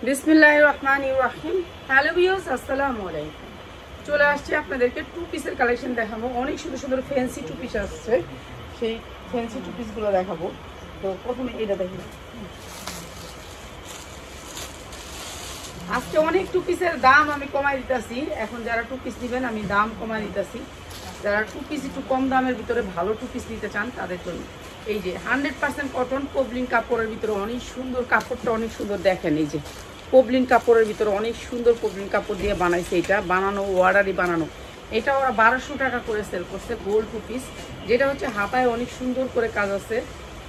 বিসমিল্লাহির রহমানির রহিম। Hello viewers, আসসালামু আলাইকুম। চলে আসছে আপনাদেরকে টু পিসের কালেকশন দেখাবো। অনেক সুন্দর সুন্দর ফ্যান্সি টু পিস আসছে, সেই ফ্যান্সি টু পিসগুলো দেখাবো। তো প্রথমে এটা দেখুন, আজকে অনেক টু পিসের দাম আমি কমাই দিতেছি। এখন যারা টু পিস নেবেন আমি দাম কমাই দিতেছি। যারা টু পিস একটু কম দামের ভিতরে ভালো টু পিস নিতে চান তাদের জন্য এই যে 100% কটন পবলিন কাপড়ের ভিতরে অনেক সুন্দর, কাপড়টা অনেক সুন্দর। দেখেন এই যে পবলিন কাপড়ের ভিতরে অনেক সুন্দর পবলিন কাপড় দিয়ে বানাইছে। এটা বানানো ওয়ার্ডারই বানানো। এটা ওরা 1200 টাকা করে সেল করছে গোল্ড টু পিস, যেটা হচ্ছে হাতায় অনেক সুন্দর করে কাজ আছে।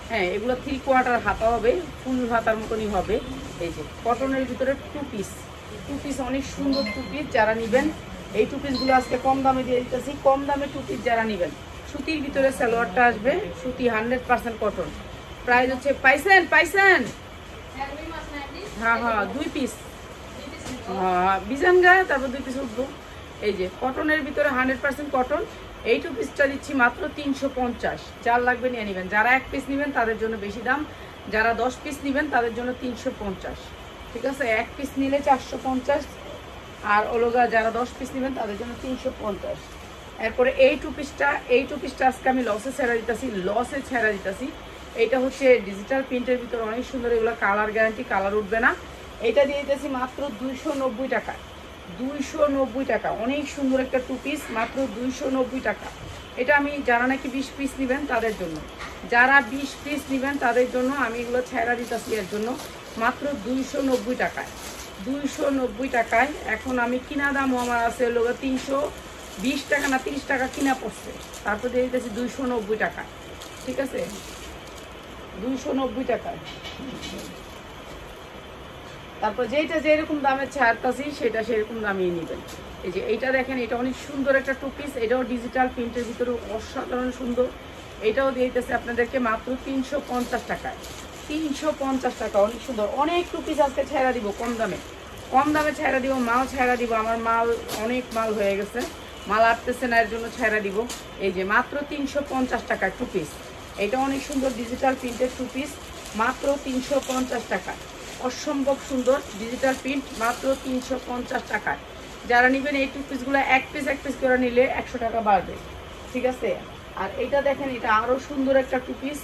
হ্যাঁ, এগুলো 3/4 হাতা হবে, ফুল হাতার মতনই হবে। এই যে কটনের ভিতরে টু পিস অনেক সুন্দর টু পিস। যারা নেবেন এই টু পিসগুলো আজকে কম দামে দিয়ে দিতেছি। কম দামে টু পিস যারা নেবেন, সুতির ভিতরে সালোয়ারটা আসবে, সুতি 100% কটন। প্রাইস হচ্ছে পাইছেন হ্যাঁ 2 পিস, হ্যাঁ বিজানগা, তারপর 2 পিস উঠবো। এই যে কটনের ভিতরে 100% কটন। এই টু পিসটা দিচ্ছি মাত্র 350। যার লাগবে নিয়ে নেবেন। যারা 1 পিস নেবেন তাদের জন্য বেশি দাম, যারা 10 পিস নেবেন তাদের জন্য 350। ঠিক আছে, 1 পিস নিলে 450, আর ওলোগা যারা 10 পিস নেবেন তাদের জন্য 350। এরপরে এই টু পিসটা আজকে আমি লসে ছেড়া দিতেছি। এইটা হচ্ছে ডিজিটাল প্রিন্টের ভিতরে অনেক সুন্দর। এগুলো কালার গ্যারান্টি, কালার উঠবে না। এটা দিয়ে দিতেছি মাত্র 290 টাকা। 290 টাকা, অনেক সুন্দর একটা টু পিস, মাত্র 290 টাকা। এটা আমি যারা নাকি 20 পিস নেবেন তাদের জন্য, যারা 20 পিস নেবেন তাদের জন্য আমি এগুলো ছেড়া দিতেছি এর জন্য মাত্র 290 টাকায়। 290 টাকায়। এখন আমি কিনা দামও আমার আছে লোক 320 টাকা না 30 টাকা কিনা পড়ছে, তারপর দিয়ে দিতেছি 290 টাকা। ঠিক আছে, 290 টাকায়। তারপর যেটা যেরকম দামে ছাড়তাছি সেটা সেরকম দামিয়ে নেবেন। এই যে এইটা দেখেন, এটা অনেক সুন্দর একটা টু পিস। এটাও ডিজিটাল প্রিন্টের ভিতরে অসাধারণ সুন্দর। এটাও দিয়ে দিতেছে আপনাদেরকে মাত্র 350 টাকায়। 350 টাকা, অনেক সুন্দর। অনেক টু পিস আজকে ছেড়া দিব কম দামে ছেড়া দিব। মাল ছেড়া দিব, আমার মাল অনেক মাল হয়ে গেছে, মাল আসতেছে না, এর জন্য ছেড়া দিব। এই যে মাত্র 350 টাকা টু পিস। এটা অনেক সুন্দর ডিজিটাল প্রিন্টের টু পিস, মাত্র 350 টাকা। অসম্ভব সুন্দর ডিজিটাল প্রিন্ট, মাত্র 350 টাকায়। যারা নেবেন এই টু পিসগুলো এক পিস করে নিলে 100 টাকা বাড়বে। ঠিক আছে, আর এটা দেখেন, এটা আরও সুন্দর একটা টু পিস,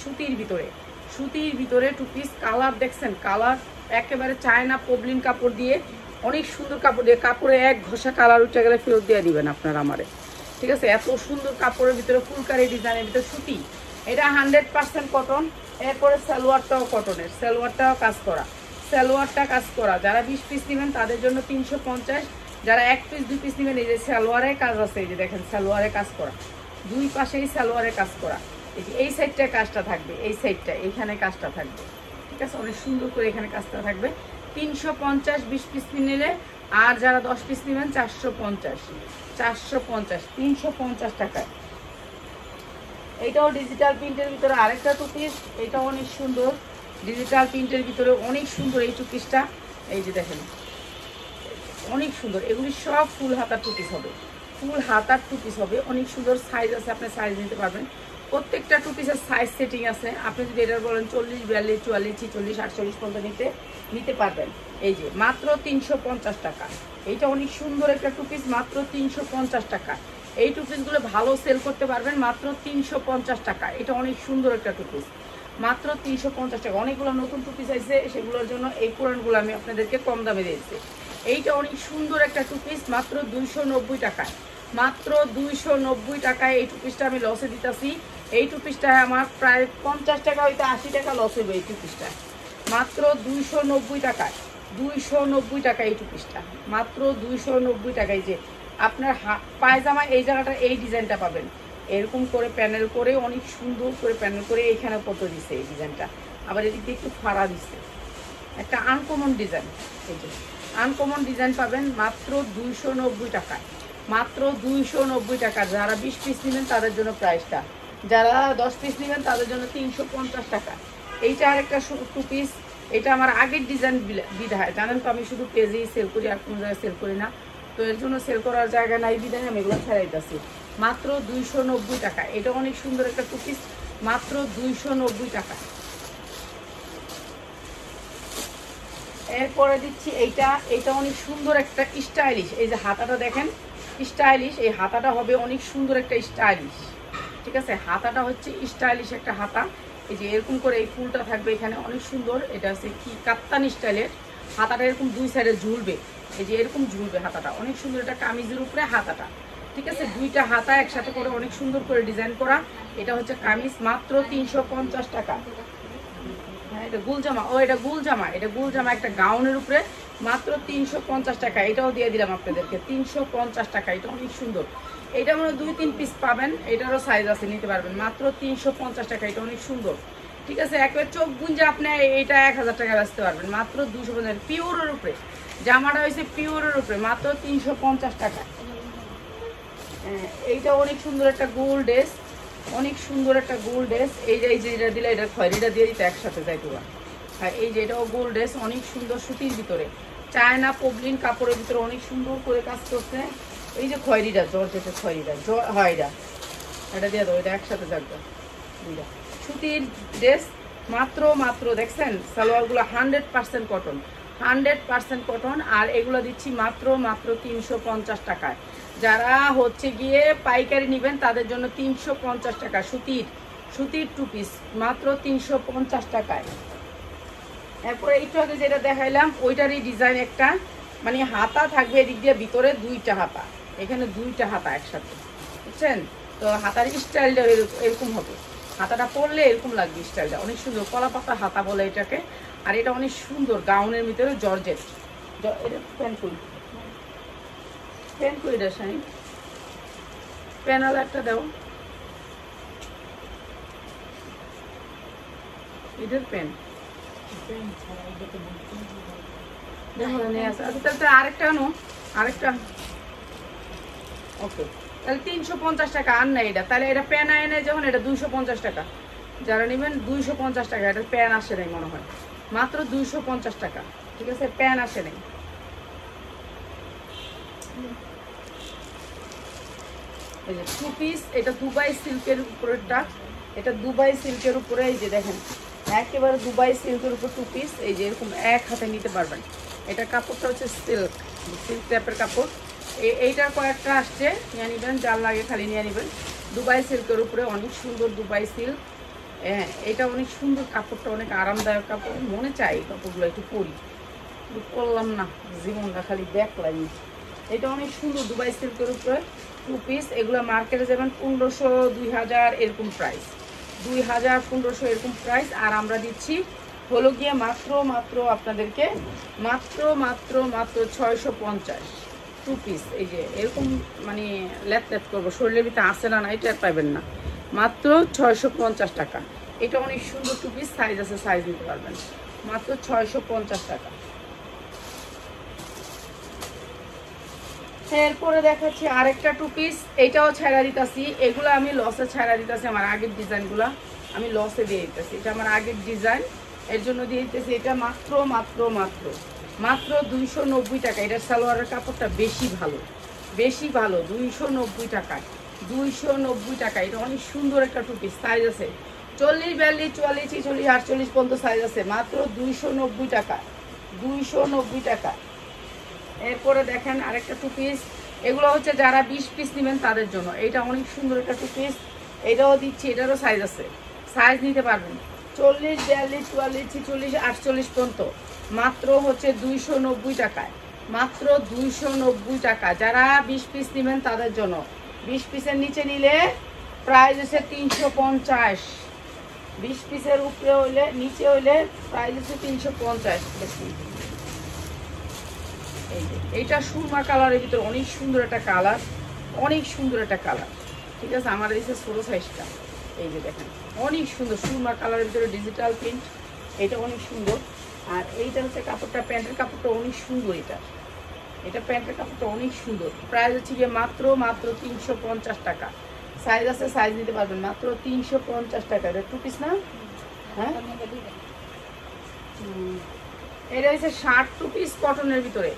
সুতির ভিতরে টু পিস। কালার দেখছেন, কালার একেবারে চায়না পবলিন কাপড় দিয়ে, অনেক সুন্দর কাপড় দিয়ে। কাপড়ে এক ঘষা কালার উঠে গেলে ফেরত দিয়ে দিবেন আপনারা আমারে। ঠিক আছে, এত সুন্দর কাপড়ের ভিতরে ফুলকারি ডিজাইনের ভিতরে সুতি। এটা 100% কটন। এরপরে সালোয়ারটাও কটনের, সালোয়ারটা কাজ করা। যারা 20 পিস নেবেন তাদের জন্য 350। যারা 1 পিস 2 পিস নেবেন, এই যে সালোয়ারে কাজ আছে, এই যে দেখেন সালোয়ারে কাজ করা, দুই পাশেই সালোয়ারে কাজ করা। এই যে এই সাইডটায় কাজটা থাকবে, এই সাইডটা এইখানে কাজটা থাকবে। ঠিক আছে, অনেক সুন্দর করে এখানে কাজটা থাকবে। 350 20 পিস নিলে। আর যারা 10 পিস নেবেন 450, 350 টাকায়। এইটাও ডিজিটাল প্রিন্টের ভিতরে আরেকটা টু পিস। এটাও অনেক সুন্দর ডিজিটাল প্রিন্টের ভিতরে, অনেক সুন্দর এই টু পিসটা। এই যে দেখেন অনেক সুন্দর। এগুলি সব ফুল হাতার টু পিস হবে, অনেক সুন্দর। সাইজ আছে, আপনি সাইজ নিতে পারবেন। প্রত্যেকটা টু পিসের সাইজ সেটিং আছে। আপনি যদি এটা বলেন 40 42 44 46 48 পর্যন্ত নিতে পারবেন। এই যে মাত্র 350 টাকা। এইটা অনেক সুন্দর একটা টু পিস, মাত্র 350 টাকা। এই টু পিসগুলো ভালো সেল করতে পারবেন মাত্র 350 টাকা। এটা অনেক সুন্দর একটা টু পিস, মাত্র 350 টাকা। অনেকগুলো নতুন টু পিস আছে, সেগুলোর জন্য এই পুরানগুলো আমি আপনাদেরকে কম দামে দিয়েছি। এইটা অনেক সুন্দর একটা টু পিস, মাত্র 290 টাকায়। মাত্র 290 টাকায় এই টু পিসটা আমি লসে দিতেছি। এই টু পিসটায় আমার প্রায় 50 টাকা হইতে 80 টাকা লস হইবে এই টু পিসটা। মাত্র 290 টাকায়, 290 টাকা এই টু পিসটা, মাত্র 290 টাকায়। যে আপনার পায়জামা এই জায়গাটা এই ডিজাইনটা পাবেন, এরকম করে প্যানেল করে, অনেক সুন্দর করে প্যানেল করে এইখানে কত দিচ্ছে এই ডিজাইনটা। আবার এদিক দিয়ে একটু ফাড়া দিচ্ছে, একটা আনকমন ডিজাইন। এই যে আনকমন ডিজাইন পাবেন মাত্র 290 টাকায়, মাত্র 290 টাকা। যারা 20 পিস নেবেন তাদের জন্য প্রাইসটা, যারা 10 পিস নেবেন তাদের জন্য 350 টাকা। এইটা আরেকটা টু পিস। এটা আমার আগের ডিজাইন বিধায়, জানেন তো আমি শুধু পেজেই সেল করি, আর কোনো জায়গায় সেল করি না। তো এর জন্য সেল করার জায়গা নাই বিধায় আমি এগুলো ছাড়াইতেছি মাত্র 290 টাকা। এটা অনেক সুন্দর একটা টু পিস, মাত্র 290 টাকা। এরপরে দিচ্ছি এইটা, এটা অনেক সুন্দর একটা স্টাইলিশ, এই যে হাতাটা দেখেন স্টাইলিশ, এই হাতাটা হবে অনেক সুন্দর একটা স্টাইলিশ, ঠিক আছে। হাতাটা হচ্ছে স্টাইলিশ একটা হাতা, এই যে এরকম করে এই ফুলটা থাকবে এখানে অনেক সুন্দর। এটা হচ্ছে কি কাপ্তানি স্টাইলের, হাতাটা এরকম দুই সাইডে ঝুলবে, এই যে এরকম ঝুলবে হাতাটা, অনেক সুন্দর। এটা কামিজের উপরে হাতাটা, ঠিক আছে। দুইটা হাতা একসাথে করে অনেক সুন্দর করে ডিজাইন করা। এটা হচ্ছে কামিজ, মাত্র 350 টাকা। হ্যাঁ, এটা গুলজামা, ও এটা গুলজামা, এটা গুলজামা একটা গাউনের উপরে, মাত্র 350 টাকা। এটাও দিয়ে দিলাম আপনাদেরকে 350 টাকা। এটা অনেক সুন্দর, এটা মানে 2-3 পিস পাবেন, এটারও সাইজ আছে, নিতে পারবেন মাত্র 350 টাকা। এটা অনেক সুন্দর, ঠিক আছে। একেবারে চোখ গুঞ্জে আপনি এটা 1000 টাকা বেচতে পারবেন, মাত্র 250। পিওরের উপরে জামাটা হয়েছে, পিওরের উপরে, মাত্র 350 টাকা। এইটা অনেক সুন্দর একটা গোল ড্রেস, অনেক সুন্দর একটা গোল ড্রেস। এই যে এটা দিলে, এটা খয়েরিটা দিয়ে দিতে একসাথে যাই তোরা। হ্যাঁ, এই যে এটাও গোল ড্রেস, অনেক সুন্দর সুতির ভিতরে, চায়না পবলিন কাপড়ের ভিতরে অনেক সুন্দর করে কাজ করছে। এই যে খয়েরিটা, জর্জেটের খয়েরিটা, হয় এটা দিয়ে দাও, এটা একসাথে যাবে দুইটা। সুতির ড্রেস, মাত্র দেখছেন সালোয়ারগুলো 100% কটন, 100% কটন। আর এগুলো দিচ্ছি মাত্র 350 টাকায়। যারা হচ্ছে গিয়ে পাইকারি নেবেন তাদের জন্য 350 টাকা। সুতির 2 পিস, মাত্র 350 টাকায়। এরপরে একটু আগে যেটা দেখাইলাম ওইটারই ডিজাইন একটা, মানে হাতা থাকবে এদিক দিয়ে, ভিতরে 2টা হাতা, এখানে 2টা হাতা একসাথে, বুঝছেন তো। হাতার স্টাইলটা এরকম হবে, হাতাটা পরলে এরকম লাগবে, স্টাইলটা অনেক সুন্দর, কলা পাতা হাতা বলে এটাকে। আর এটা অনেক সুন্দর, গাউনের ভিতরে জর্জেট। এটা প্যান্ট করি শাড়ি, প্যানাল একটা দাও, এটার প্যান্ট দেখো নিয়ে আসে। আচ্ছা তাহলে আরেকটা আনো, আরেকটা, ওকে। তাহলে 350 টাকা। আর না এটা, তাহলে এটা প্যান আনে যখন, এটা 250 টাকা। যারা নেবেন 250 টাকা। এটা প্যান আসে নাই মনে হয়, মাত্র 250 টাকা, ঠিক আছে। প্যান আসে নাই। এই যে 2 পিস, এটা দুবাই সিল্কের উপরেরটা, এটা দুবাই সিল্কের উপরে, এই যে দেখেন একেবারে দুবাই সিল্কের উপর 2 পিস। এই যে এরকম এক হাতে নিতে পারবেন। এটা কাপড়টা হচ্ছে সিল্ক টাইপের কাপড়। এইটার কয়েকটা আসছে, নিয়ে নেবেন, যার লাগে খালি নিয়ে নেবেন। দুবাই সিল্কের উপরে অনেক সুন্দর দুবাই সিল্ক। হ্যাঁ, এটা অনেক সুন্দর কাপড়টা, অনেক আরামদায়ক কাপড়। মনে চাই এই কাপড়গুলো একটু পরি, করলাম না, জীবনটা খালি দেখলাম। এটা অনেক সুন্দর দুবাই সিল্কের উপরে 2 পিস। এগুলো মার্কেটে যাবেন 1500, 2000 এরকম প্রাইস, 2000, 1500 এরকম প্রাইস। আর আমরা দিচ্ছি হলো গিয়ে মাত্র আপনাদেরকে মাত্র 650 2 পিস। এই যে এরকম মানে ল্যাপ করবো, শরীরের ভিতরে আসে না, এটা আর পাবেন না, মাত্র 650 টাকা। এটা অনেক সুন্দর 2 পিস, সাইজ আছে, সাইজ নিতে পারবেন, মাত্র 650 টাকা। এরপরে দেখাচ্ছি আরেকটা 2 পিস, এইটাও ছাড়া দিতেছি। এগুলো আমি লসে ছাড়া দিতেছি, আমার আগের ডিজাইনগুলো আমি লসে দিয়ে দিতেছি। এটা আমার আগের ডিজাইন, এর জন্য দিয়ে দিতেছি। এটা মাত্র 290 টাকা। এটার সালোয়ারের কাপড়টা বেশি ভালো, 290 টাকায়, 290 টাকা। এটা অনেক সুন্দর একটা 2 পিস, সাইজ আছে 40, 42, 44, 46, 48 পর্যন্ত সাইজ আছে, মাত্র 290 টাকা, 290 টাকা। এরপরে দেখেন আরেকটা 2 পিস, এগুলো হচ্ছে যারা 20 পিস নেবেন তাদের জন্য। এটা অনেক সুন্দর একটা 2 পিস, এটাও দিচ্ছি, এটারও সাইজ আছে, সাইজ নিতে পারবেন 40, 42, 44, 46, 48 পর্যন্ত, মাত্র হচ্ছে 290 টাকায়, মাত্র 290 টাকা। যারা 20 পিস নেবেন তাদের জন্য। 20 পিসের নিচে নিলে প্রাইস হচ্ছে 350, 20 পিসের উপরে হইলে, নিচে হইলে প্রাইস হচ্ছে 350। এইটা সুরমা কালারের ভিতরে অনেক সুন্দর একটা কালার, অনেক সুন্দর একটা কালার, ঠিক আছে। আমার এই ছোটো সাইজটা, এই যে দেখেন অনেক সুন্দর সুরমা কালারের ভিতরে ডিজিটাল প্রিন্ট, এটা অনেক সুন্দর। আর এইটা হচ্ছে কাপড়টা, প্যান্টের কাপড়টা অনেক সুন্দর। এটা প্যান্টের কাপড়টা অনেক সুন্দর। প্রাইস হচ্ছে গিয়ে মাত্র 350 টাকা। সাইজ আছে, সাইজ নিতে পারবেন, মাত্র 350 টাকা। এটা 2 পিস না? হ্যাঁ, এটা হচ্ছে শার্ট 2 পিস কটনের ভিতরে,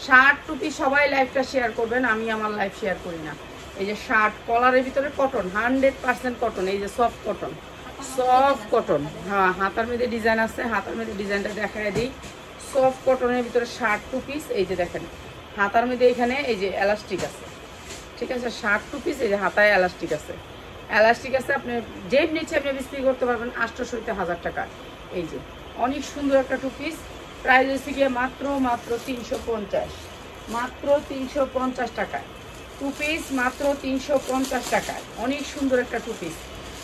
শার্ট 2 পিস। সবাই লাইভটা শেয়ার করবেন, আমি আমার লাইভ শেয়ার করি না। এই যে শার্ট কলারের ভিতরে কটন, 100% কটন। এই যে সফট কটন, হ্যাঁ, হাতার মধ্যে ডিজাইন আছে, হাতার মধ্যে ডিজাইনটা দেখায় দিই। সফট কটনের ভিতরে শার্ট টু পিস। এই যে দেখেন হাতার মধ্যে এখানে এই যে এলাস্টিক আছে, ঠিক আছে, শার্ট টু পিস। এই যে হাতায় এলাস্টিক আছে, এলাস্টিক আছে। আপনি যে নিচে আপনি বিক্রি করতে পারবেন 800 1000 টাকা। এই যে অনেক সুন্দর একটা টু পিস। প্রাইস হচ্ছে গিয়ে মাত্র 350, মাত্র 350 টাকায় টু পিস, মাত্র 350 টাকায়। অনেক সুন্দর একটা টু পিস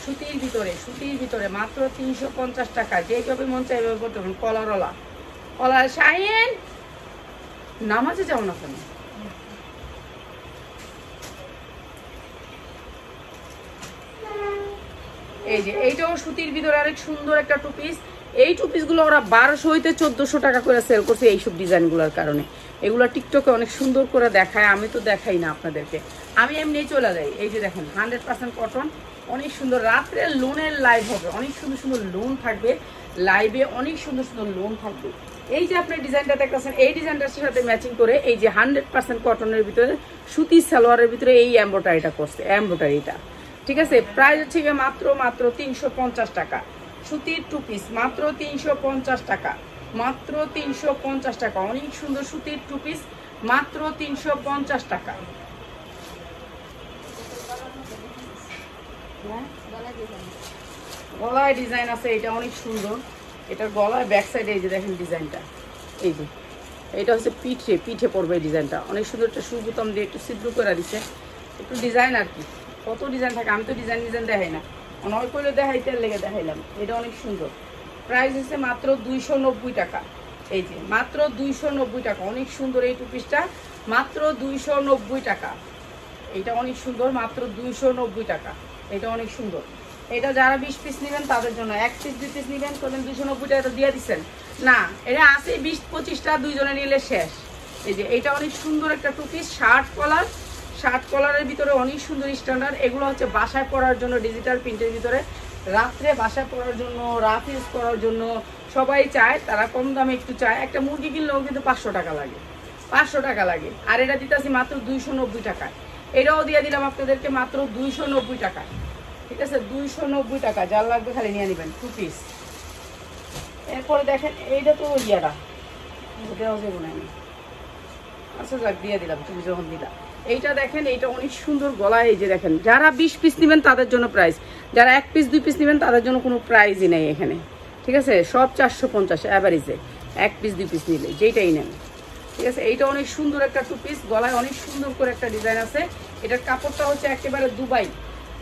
সুতির ভিতরে মাত্র 350 টাকা। যেভাবে মন চাই এভাবে করতে পারবেন। কলারওয়ালা, কলার। শাহিন নামাজে যাও না কেন? এই যে এইটাও সুতির ভিতরে অনেক সুন্দর একটা টু পিস। এই টু পিসগুলো ওরা 1200 হইতে 1400 টাকা করে সেল করছে এইসব ডিজাইনগুলোর কারণে। এগুলো টিকটকে অনেক সুন্দর করে দেখায়, আমি তো দেখাই না আপনাদেরকে, আমি এমনি চলে যাই। এই যে দেখেন 100% কটন, অনেক সুন্দর। রাত্রে লোনের লাইভ হবে, অনেক সুন্দর সুন্দর লোন থাকবে লাইভে, অনেক সুন্দর সুন্দর লোন থাকবে। এই যে আপনি ডিজাইনটা দেখতেছেন, এই ডিজাইনটার সাথে ম্যাচিং করে এই যে 100% কটনের ভিতরে সুতি সালোয়ারের ভিতরে এই এমব্রয়ডারিটা করছে, এমব্রয়ডারিটা, ঠিক আছে। প্রাইস হচ্ছে মাত্র 350 টাকা। সুতির টু পিস মাত্র 350 টাকা, মাত্র 350 টাকা। অনেক সুন্দর সুতির টু পিস মাত্র 350 টাকা। গলায় ডিজাইন আছে, এটা অনেক সুন্দর। এটার গলায় ব্যাক সাইডে এই যে দেখেন ডিজাইনটা, এই যে এটা হচ্ছে পিঠে পড়বে এই ডিজাইনটা। অনেক সুন্দর একটা সুবোতাম দিয়ে একটু ছিদ্র করে দিচ্ছে, একটু ডিজাইন আর কি। কত ডিজাইন থাকে, আমি তো ডিজাইন দেখাই না, অনেক করে দেখাইতে লেগে দেখাইলাম। এটা অনেক সুন্দর। প্রাইস হচ্ছে মাত্র 290 টাকা। এই যে মাত্র 290 টাকা। অনেক সুন্দর এই টু পিসটা, মাত্র 290 টাকা। এটা অনেক সুন্দর, মাত্র 290 টাকা। এটা অনেক সুন্দর। এটা যারা 20 পিস নেবেন তাদের জন্য, 1 পিস 2 পিস নেবেন করবেন 290 টাকা দিয়ে দিচ্ছেন না, এটা আছে 20-25টা, দুইজনে নিলে শেষ। এই যে এটা অনেক সুন্দর একটা টু পিস, শার্ট কলারের ভিতরে অনেক সুন্দর স্ট্যান্ডার্ড। এগুলো হচ্ছে বাসায় পরার জন্য, ডিজিটাল প্রিন্টের ভিতরে রাত্রে বাসায় পরার জন্য, রাত ইউজ করার জন্য সবাই চায়, তারা কম দামে একটু চায়। একটা মুরগি কিনলেও কিন্তু 500 টাকা লাগে, 500 টাকা লাগে। আর এটা দিতেছি মাত্র 290 টাকায়। এটাও দিয়ে দিলাম আপনাদেরকে মাত্র 290 টাকায়, ঠিক আছে, 290 টাকা। যার লাগবে খালি নিয়ে নেবেন টু পিস। এরপরে দেখেন এইটা তো ইয়াটা দেওয়া যাবো না, আচ্ছা যাক দিয়ে দিলাম, তুমি যখন দিলাম। এইটা দেখেন, এইটা অনেক সুন্দর গলায়। এই যে দেখেন, যারা 20 পিস নেবেন তাদের জন্য প্রাইস, যারা 1 পিস 2 পিস নেবেন তাদের জন্য কোনো প্রাইজই নেই এখানে, ঠিক আছে। সব 450 অ্যাভারেজে, 1 পিস 2 পিস নিলে যেইটাই নেন, ঠিক আছে। এইটা অনেক সুন্দর একটা টু পিস, গলায় অনেক সুন্দর করে একটা ডিজাইন আছে। এটার কাপড়টা হচ্ছে একেবারে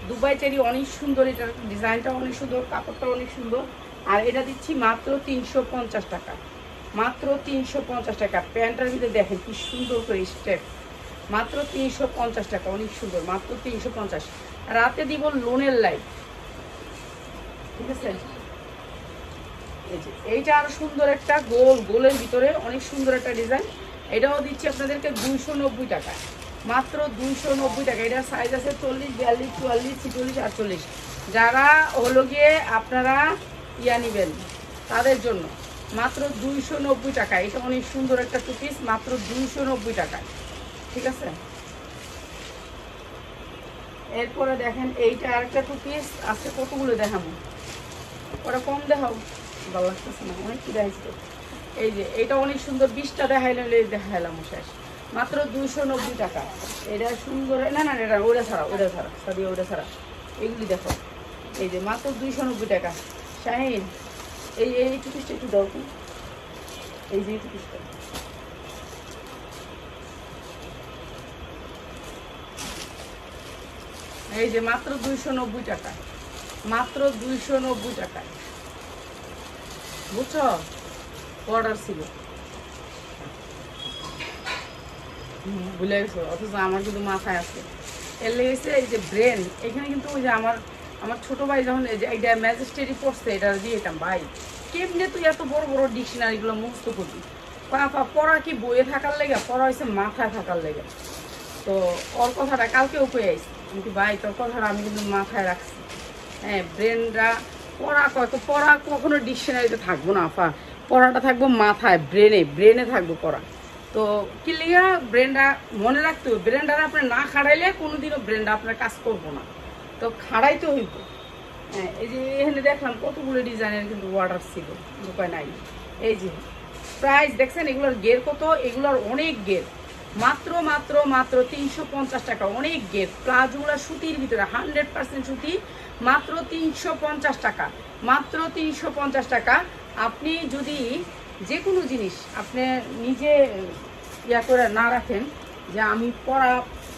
দুবাই চেরি, অনেক সুন্দর। এটার ডিজাইনটা অনেক সুন্দর, কাপড়টা অনেক সুন্দর। আর এটা দিচ্ছি মাত্র 350 টাকা, মাত্র 350 টাকা। প্যান্টটার ভিতরে দেখেন কি সুন্দর করে স্টেপ, মাত্র 350 টাকা। অনেক সুন্দর, মাত্র 350। রাতে দিব লোনের লাইট, ঠিক আছে। এই যে এইটা আরো সুন্দর একটা গোলের ভিতরে অনেক সুন্দর একটা ডিজাইন। এটাও দিচ্ছি আপনাদেরকে 290 টাকা, মাত্র 290 টাকা। এটার সাইজ আছে 40, 42, 44, 46, 48। যারা হলো গিয়ে আপনারা ইয়া নেবেন তাদের জন্য মাত্র 290 টাকা। এটা অনেক সুন্দর একটা টু পিস, মাত্র 290 টাকায়, ঠিক আছে। এরপরে দেখেন এইটা আরেকটা টু পিস আজকে কতগুলো দেখাবো, ওরা কম দেখাও, ভালো লাগতেছে না, অনেক কি দেখাইছে। এই যে এইটা অনেক সুন্দর, 20টা দেখাইলাম, দেখাইলাম শেষ, মাত্র 290 টাকা। এটা সুন্দর, না এটা ওটা ছাড়া সাদিয়া, ওটা ছাড়া এগুলি দেখো। এই যে মাত্র 290 টাকা। শাহিন এই টু পিসটা একটু দাও, এই যে টু পিসটা, এই যে মাত্র 290 টাকা, মাত্র 290 টাকায়, বুঝছো। অর্ডার ছিল, ভুলে গেছো, অথচ আমার কিন্তু মাথায় আছে। এর লেগেছে এই যে ব্রেন, এখানে কিন্তু ওই যে আমার ছোট ভাই যখন এইটা ম্যাজিস্ট্রেটই পড়ছে, এটা দিয়ে দিতাম, ভাই কেমনে তুই এত বড় বড় ডিকশনারিগুলো মুখস্থ করবি? পড়া কি বইয়ে থাকার লেগে, পড়া হয়েছে মাথায় থাকার লেগে। তো ওর কথাটা কালকেও কয়ে আইসি, কিন্তু ভাই তোর কথাটা আমি কিন্তু মাথায় রাখছি। হ্যাঁ, ব্রেনটা পড়া কখনো ডিকশনারিতে থাকবো না আপা, পড়াটা থাকবো মাথায়, ব্রেনে থাকবো পড়া। তো কি লিগা ব্রেনটা মনে রাখতে হবে, ব্রেনটা আপনার না খাড়াইলে কোনোদিনও ব্রেনটা আপনার কাজ করবো না, তো খাড়াইতে হইব। হ্যাঁ, এই যে এখানে দেখলাম কতগুলো ডিজাইনের কিন্তু অর্ডার ছিল, উপায় নাই। এই যে প্রাইস দেখছেন এগুলোর গের কত, এগুলোর অনেক গের, মাত্র মাত্র মাত্র 350 টাকা, অনেক গের। প্লাজোগুলো সুতির ভিতরে 100% সুতি, মাত্র 350 টাকা, মাত্র 350 টাকা। আপনি যদি যে কোনো জিনিস আপনি নিজে ইয়া করে না রাখেন যে আমি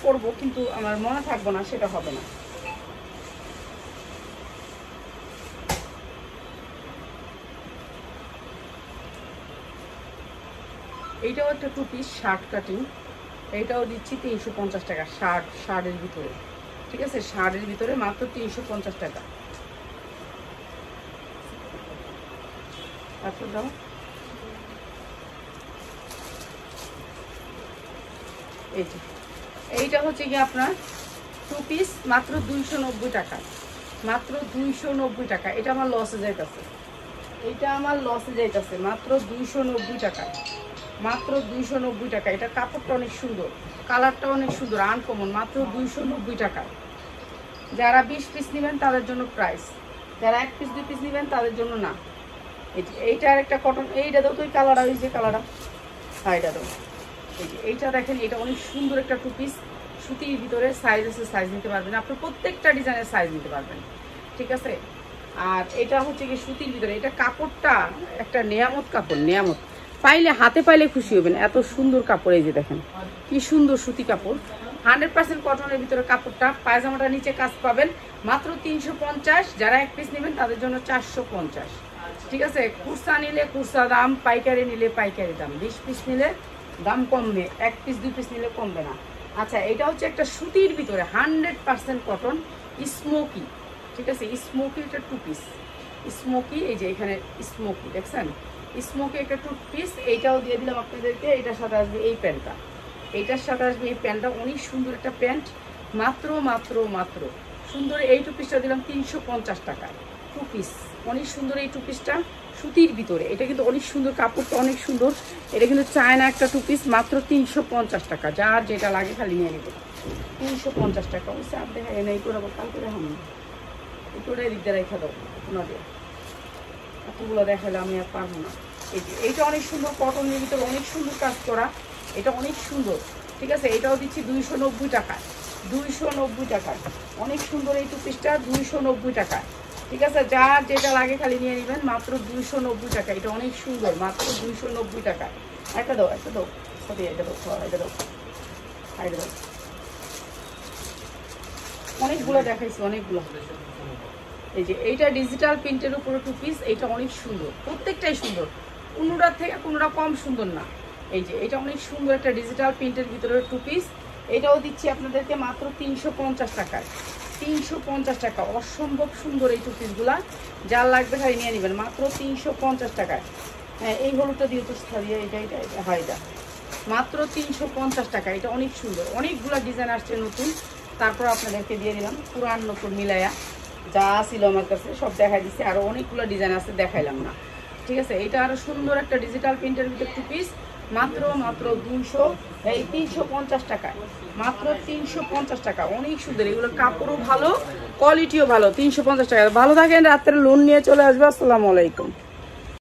পরবো কিন্তু আমার মনে থাকবো না, সেটা হবে না। এইটাও একটা 2 পিস শার্ট কাটিং, এইটাও দিচ্ছি 350 টাকা। শার্টের ভিতরে, ঠিক আছে, শার্টের ভিতরে মাত্র 350 টাকা। তারপর দাও এইটা হচ্ছে কি আপনার 2 পিস মাত্র 290 টাকা, মাত্র 290 টাকা। এটা আমার লসে যাইতেছে, এটা আমার লসে যাইতেছে, মাত্র 290 টাকা, মাত্র 290 টাকা। এটা কাপড়টা অনেক সুন্দর, কালারটা অনেক সুন্দর, আনকমন, মাত্র 290 টাকা। যারা 20 পিস নেবেন তাদের জন্য প্রাইস, যারা 1 পিস 2 পিস নেবেন তাদের জন্য না। এইটা আর একটা কটন, এইটা দাও তুই কালারটা, ওই যে কালারটা, হ্যাঁ এটা দাও। এইটা দেখেন, এটা অনেক সুন্দর একটা 2 পিস সুতির ভিতরে, সাইজ আছে, সাইজ নিতে পারবেন আপনি, প্রত্যেকটা ডিজাইনের সাইজ নিতে পারবেন, ঠিক আছে। আর এটা হচ্ছে কি সুতির ভিতরে, এটা কাপড়টা একটা নেয়ামত কাপড়, নেয়ামত, পাইলে হাতে পাইলে খুশি হবেন, এত সুন্দর কাপড়। এই যে দেখেন কি সুন্দর সুতি কাপড়, 100% কটনের ভিতরে কাপড়টা। পায়জামাটা নিচে কাজ পাবেন, মাত্র 350। যারা 1 পিস নেবেন তাদের জন্য 450, ঠিক আছে। কুরসা নিলে কুরসা দাম, পাইকারি নিলে পাইকারি দাম, 20 পিস নিলে দাম কমবে, 1 পিস 2 পিস নিলে কমবে না। আচ্ছা, এটা হচ্ছে একটা সুতির ভিতরে 100% কটন, স্মোকি, ঠিক আছে, স্মোকি একটা 2 পিস, স্মোকি, এই যে এখানে স্মোকি দেখছেন, স্মোকি একটা 2 পিস। এইটাও দিয়ে দিলাম আপনাদেরকে। এটার সাথে আসবে এই প্যান্টটা, এইটার সাথে আসবে এই প্যান্টটা, অনেক সুন্দর একটা প্যান্ট, মাত্র মাত্র মাত্র সুন্দর। এই 2 পিসটা দিলাম 350 টাকা, 2 পিস, অনেক সুন্দর এই 2 পিসটা সুতির ভিতরে। এটা কিন্তু অনেক সুন্দর, কাপড়টা অনেক সুন্দর। এটা কিন্তু চায়না একটা 2 পিস, মাত্র 350 টাকা। যার যেটা লাগে খালি নিয়ে নেবে, 350 টাকা। ওই সাপ দেখা এই করে কালকে দেখাম না, এটাই দিকদার রেখা দাও না, এতগুলো দেখালে আমি আর পারবো না। এইটা অনেক সুন্দর, কটনের ভিতরে অনেক সুন্দর কাজ করা, এটা অনেক সুন্দর, ঠিক আছে। এটাও দিচ্ছি 290 টাকা, 290 টাকা, অনেক সুন্দর এই 2 পিসটা 290 টাকা, ঠিক আছে। যার যেটা লাগে খালি নিয়ে নেবেন, মাত্র 290 টাকা। এটা অনেক সুন্দর, মাত্র 290 টাকা। একটা দাও, একটা দাও, এটা দাও, এটা দাও, এটা দাও। অনেকগুলো দেখাইছি, অনেকগুলো। এই যে এইটা ডিজিটাল প্রিন্টের উপরে 2 পিস, এইটা অনেক সুন্দর, প্রত্যেকটাই সুন্দর, কোনোটার থেকে কোনোটা কম সুন্দর না। এই যে এটা অনেক সুন্দর একটা ডিজিটাল প্রিন্টের ভিতরে 2 পিস, এটাও দিচ্ছি আপনাদেরকে মাত্র 350 টাকায়, 350 টাকা। অসম্ভব সুন্দর এই 2 পিসগুলা, যার লাগবে খালি নিয়ে নেবেন, মাত্র 350 টাকায়। হ্যাঁ, এই হলুদটা দিয়ে তো ছাড়িয়ে, এটা এটা এটা হয়, এটা মাত্র 350 টাকা। এটা অনেক সুন্দর, অনেকগুলো ডিজাইন আসছে নতুন, তারপর আপনাদেরকে দিয়ে দিলাম পুরান নতুন মিলাইয়া, যা ছিল আমার কাছে সব দেখাই দিচ্ছি। আরও অনেকগুলো ডিজাইন আছে, দেখাইলাম না, ঠিক আছে। এটা আরও সুন্দর একটা ডিজিটাল প্রিন্টের ভিতরে 2 পিস, মাত্র মাত্র 350 টাকায়, মাত্র 350 টাকা। অনেক সুন্দর, এগুলোর কাপড়ও ভালো, কোয়ালিটিও ভালো, 350 টাকা। ভালো থাকেন, রাত্রে লোন নিয়ে চলে আসবে। আসসালামু আলাইকুম।